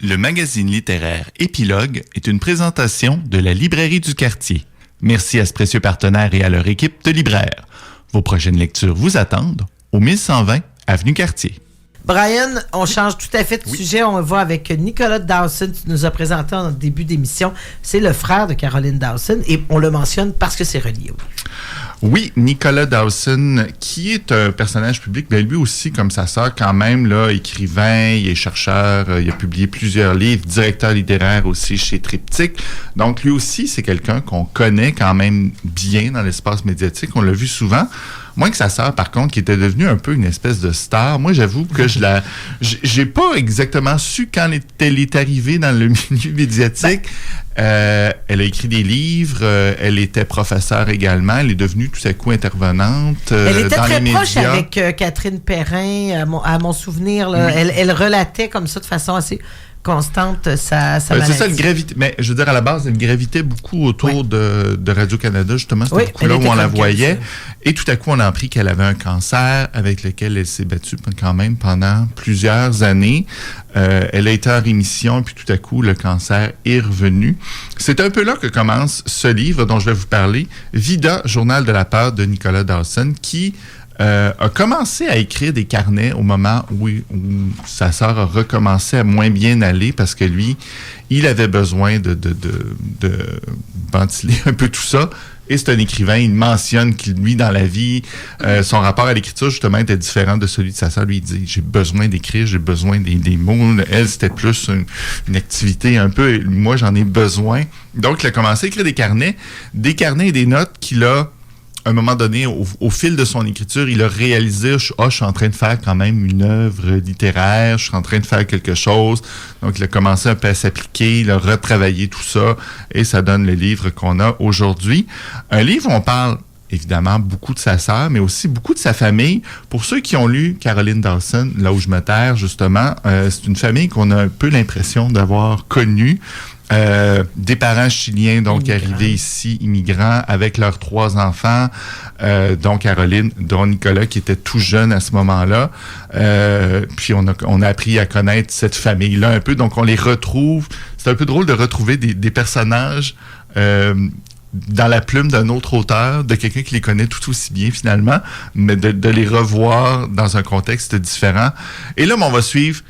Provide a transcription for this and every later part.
Le magazine littéraire Épilogue est une présentation de la Librairie du Quartier. Merci à ce précieux partenaire et à leur équipe de libraires. Vos prochaines lectures vous attendent au 1120 Avenue Cartier. Brian, on change tout à fait de sujet. On va avec Nicolas Dawson. Tu nous as présenté en début d'émission. C'est le frère de Caroline Dawson et on le mentionne parce que c'est relié. Oui, Nicolas Dawson, qui est un personnage public, mais lui aussi, comme sa sœur, quand même, là, écrivain, il est chercheur, il a publié plusieurs livres, directeur littéraire aussi chez Triptyque. Donc, lui aussi, c'est quelqu'un qu'on connaît quand même bien dans l'espace médiatique. On l'a vu souvent. Moins que sa sœur, par contre, qui était devenue un peu une espèce de star. Moi, j'avoue que j'ai pas exactement su quand elle est arrivée dans le milieu médiatique. Elle a écrit des livres, elle était professeure également, elle est devenue tout à coup intervenante elle était dans très les proche médias. avec Catherine Perrin, à mon souvenir. Là, Oui. elle relatait comme ça de façon assez constante sa maladie. C'est ça, le gravité. Mais je veux dire, à la base, elle gravitait beaucoup autour de Radio-Canada, justement. C'était beaucoup là où on la voyait. Et tout à coup, on a appris qu'elle avait un cancer avec lequel elle s'est battue quand même pendant plusieurs années. Elle a été en rémission, et puis tout à coup, le cancer est revenu. C'est un peu là que commence ce livre dont je vais vous parler, Vida, Journal de la peur de Nicolas Dawson, qui a commencé à écrire des carnets au moment où sa sœur a recommencé à moins bien aller parce que lui, il avait besoin de ventiler un peu tout ça. Et c'est un écrivain, il mentionne qu'il, lui, dans la vie, son rapport à l'écriture, justement, était différent de celui de sa sœur. Lui, il dit, j'ai besoin d'écrire, j'ai besoin des mots. Elle, c'était plus une activité un peu, moi, j'en ai besoin. Donc, il a commencé à écrire des carnets et des notes qu'il a, à un moment donné, au fil de son écriture, il a réalisé, je suis en train de faire quand même une œuvre littéraire, je suis en train de faire quelque chose. Donc, il a commencé un peu à s'appliquer, il a retravaillé tout ça, et ça donne le livre qu'on a aujourd'hui. Un livre où on parle évidemment beaucoup de sa sœur, mais aussi beaucoup de sa famille. Pour ceux qui ont lu Caroline Dawson, là où je me terre, justement, c'est une famille qu'on a un peu l'impression d'avoir connue. Des parents chiliens, donc arrivés ici, immigrants, avec leurs 3 enfants, dont Caroline, dont Nicolas, qui était tout jeune à ce moment-là. Puis on a appris à connaître cette famille-là un peu, donc on les retrouve. C'est un peu drôle de retrouver des personnages dans la plume d'un autre auteur, de quelqu'un qui les connaît tout aussi bien finalement, mais de les revoir dans un contexte différent. Et là, on va suivre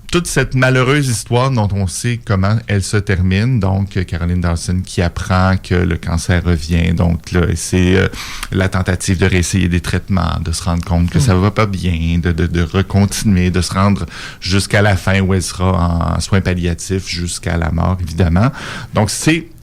toute cette malheureuse histoire dont on sait comment elle se termine. Donc, Caroline Dawson qui apprend que le cancer revient. Donc, là, c'est la tentative de réessayer des traitements, de se rendre compte que ça va pas bien, de recontinuer, de se rendre jusqu'à la fin où elle sera en soins palliatifs jusqu'à la mort, évidemment. Donc,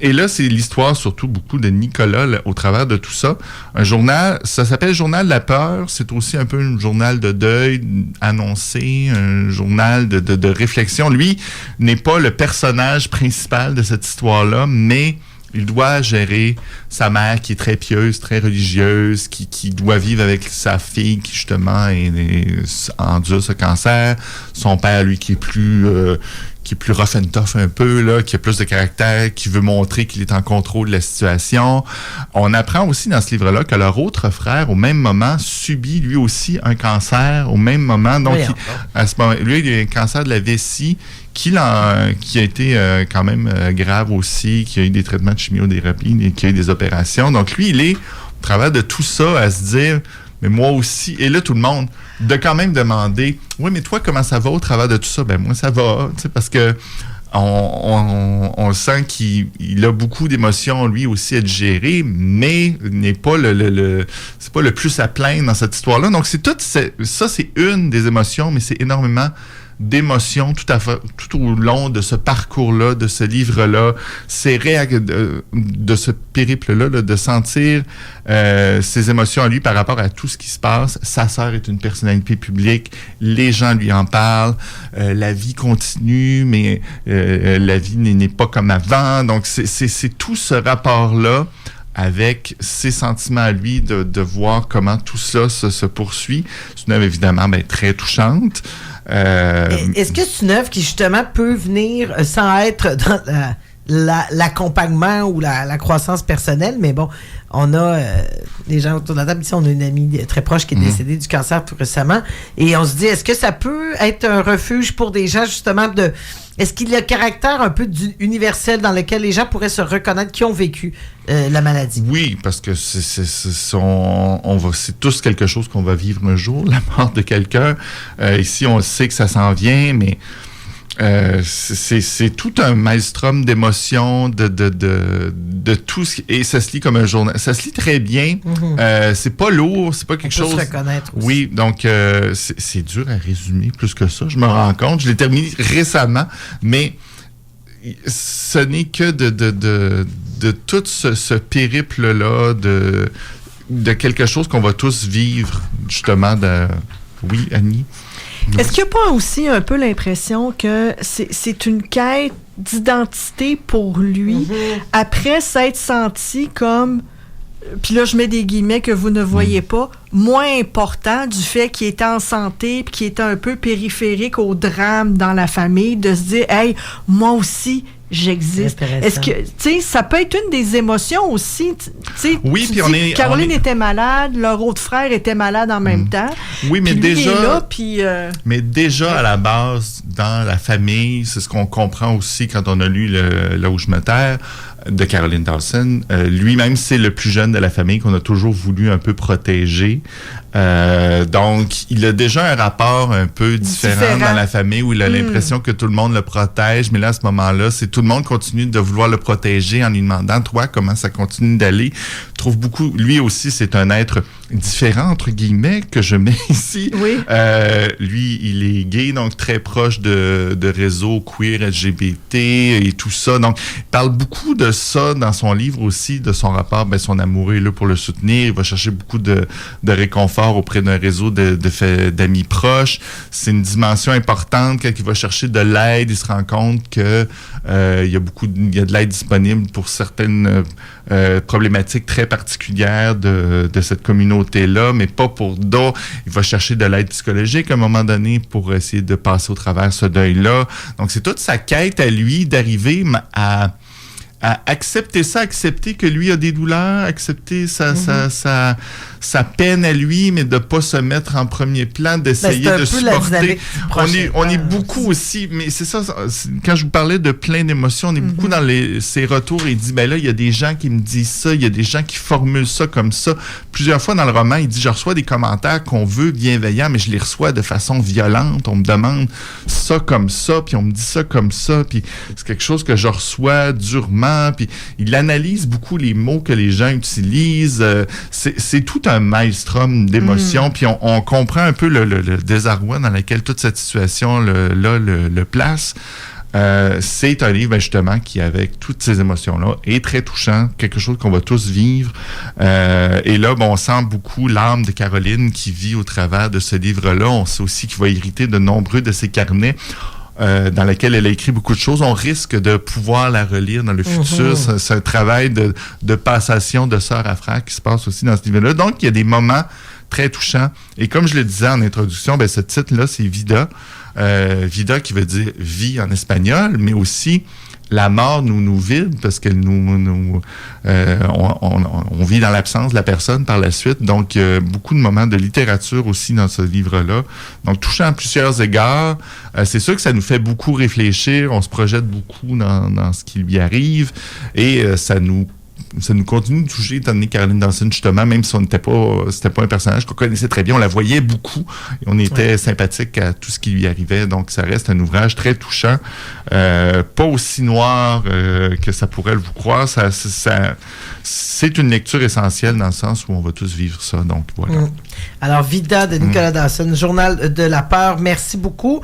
et là, c'est l'histoire surtout beaucoup de Nicolas là, au travers de tout ça. Un journal, ça s'appelle Journal de la peur. C'est aussi un peu un journal de deuil annoncé, un journal de réflexion. Lui n'est pas le personnage principal de cette histoire-là, mais il doit gérer sa mère qui est très pieuse, très religieuse, qui doit vivre avec sa fille qui justement endure ce cancer. Son père, lui, qui est plus rough and tough un peu, là, qui a plus de caractère, qui veut montrer qu'il est en contrôle de la situation. On apprend aussi dans ce livre-là que leur autre frère, au même moment, subit lui aussi un cancer au même moment. Donc, à ce moment, lui, il a un cancer de la vessie qui a été quand même grave aussi, qui a eu des traitements de chimiothérapie, qui a eu des opérations. Donc, lui, il est, au travers de tout ça, à se dire... Mais moi aussi, et là, tout le monde, de quand même demander, oui, mais toi, comment ça va au travers de tout ça? Ben moi, ça va, tu sais, parce que on sent qu'il a beaucoup d'émotions, lui aussi, à digérer, mais n'est pas c'est pas le plus à plaindre dans cette histoire-là. Donc, ça, c'est une des émotions, mais c'est énormément d'émotions tout au long de ce parcours-là, de ce livre-là, de ce périple-là, là, de sentir ses émotions à lui par rapport à tout ce qui se passe. Sa sœur est une personnalité publique, les gens lui en parlent, la vie continue, mais la vie n'est pas comme avant. Donc, c'est tout ce rapport-là avec ses sentiments à lui, de voir comment tout ça se poursuit. C'est une œuvre évidemment très touchante. Est-ce que c'est une œuvre qui, justement, peut venir sans être l'accompagnement ou la croissance personnelle, mais bon, on a les gens autour de la table, ici, on a une amie très proche qui est décédée du cancer tout récemment, et on se dit, est-ce que ça peut être un refuge pour des gens, justement, est-ce qu'il y a un caractère un peu universel dans lequel les gens pourraient se reconnaître qui ont vécu la maladie? Oui, parce que c'est tous quelque chose qu'on va vivre un jour, la mort de quelqu'un. Ici, on sait que ça s'en vient, mais c'est tout un maelstrom d'émotions, de tout, et ça se lit comme un journal. Ça se lit très bien. C'est pas lourd, c'est pas quelque chose... On peut se reconnaître aussi. Oui, donc c'est dur à résumer plus que ça. Je me rends compte. Je l'ai terminé récemment, mais ce n'est que de tout ce périple-là, de quelque chose qu'on va tous vivre, justement. Oui, Annie? Est-ce qu'il n'y a pas aussi un peu l'impression que c'est une quête d'identité pour lui après s'être senti comme, puis là je mets des guillemets que vous ne voyez pas, moins important du fait qu'il était en santé puis qu'il était un peu périphérique au drame dans la famille, de se dire, hey, moi aussi j'existe. Est-ce que, tu sais, ça peut être une des émotions aussi. Oui, puis Caroline était malade, leur autre frère était malade en même temps. Oui, mais déjà. Lui est là, puis, mais déjà, à la base, dans la famille, c'est ce qu'on comprend aussi quand on a lu Là où je me terre de Caroline Dawson. Lui-même, c'est le plus jeune de la famille qu'on a toujours voulu un peu protéger. Donc, il a déjà un rapport un peu différent dans la famille où il a l'impression que tout le monde le protège, mais là, à ce moment-là, c'est tout le monde continue de vouloir le protéger en lui demandant, toi, comment ça continue d'aller. Je trouve beaucoup, lui aussi, c'est un être différent, entre guillemets, que je mets ici. Oui. Lui, il est gay, donc très proche de réseaux queer, LGBT et tout ça. Donc, il parle beaucoup de ça dans son livre aussi, de son rapport, son amoureux est là pour le soutenir. Il va chercher beaucoup de réconfort auprès d'un réseau d'amis proches. C'est une dimension importante. Quand il va chercher de l'aide, il se rend compte que il y a de l'aide disponible pour certaines problématiques très particulières de cette communauté-là, mais pas pour d'autres. Il va chercher de l'aide psychologique à un moment donné pour essayer de passer au travers ce deuil-là. Donc, c'est toute sa quête à lui d'arriver à accepter ça, accepter que lui a des douleurs, accepter sa peine à lui, mais de pas se mettre en premier plan, d'essayer de supporter. On est beaucoup aussi, mais c'est ça, quand je vous parlais de plein d'émotions, on est beaucoup dans ces retours, et il dit, là, il y a des gens qui me disent ça, il y a des gens qui formulent ça comme ça. Plusieurs fois dans le roman, il dit, je reçois des commentaires qu'on veut bienveillants, mais je les reçois de façon violente. On me demande ça comme ça, puis on me dit ça comme ça, puis c'est quelque chose que je reçois durement. Puis il analyse beaucoup les mots que les gens utilisent. C'est tout un maelstrom d'émotions. Puis on comprend un peu le désarroi dans lequel toute cette situation le place. C'est un livre, justement, qui, avec toutes ces émotions-là, est très touchant, quelque chose qu'on va tous vivre. Et là, on sent beaucoup l'âme de Caroline qui vit au travers de ce livre-là. On sait aussi qu'il va hériter de nombreux de ses carnets. Dans laquelle elle a écrit beaucoup de choses. On risque de pouvoir la relire dans le futur. C'est un travail de passation de sœur à frère qui se passe aussi dans ce livre-là. Donc, il y a des moments très touchants. Et comme je le disais en introduction, ce titre-là, c'est Vida. Vida qui veut dire vie en espagnol, mais aussi la mort nous vide parce que on vit dans l'absence de la personne par la suite. Donc, beaucoup de moments de littérature aussi dans ce livre-là. Donc, touchant à plusieurs égards. C'est sûr que ça nous fait beaucoup réfléchir. On se projette beaucoup dans ce qui lui arrive et ça nous continue de toucher, étant donné Caroline Dawson, justement, même si c'était pas un personnage qu'on connaissait très bien, on la voyait beaucoup et on était sympathique à tout ce qui lui arrivait. Donc, ça reste un ouvrage très touchant. Pas aussi noir que ça pourrait le vous croire. C'est une lecture essentielle dans le sens où on va tous vivre ça. Donc, voilà. Alors, Vida de Nicolas Dawson, Journal de la peur. Merci beaucoup.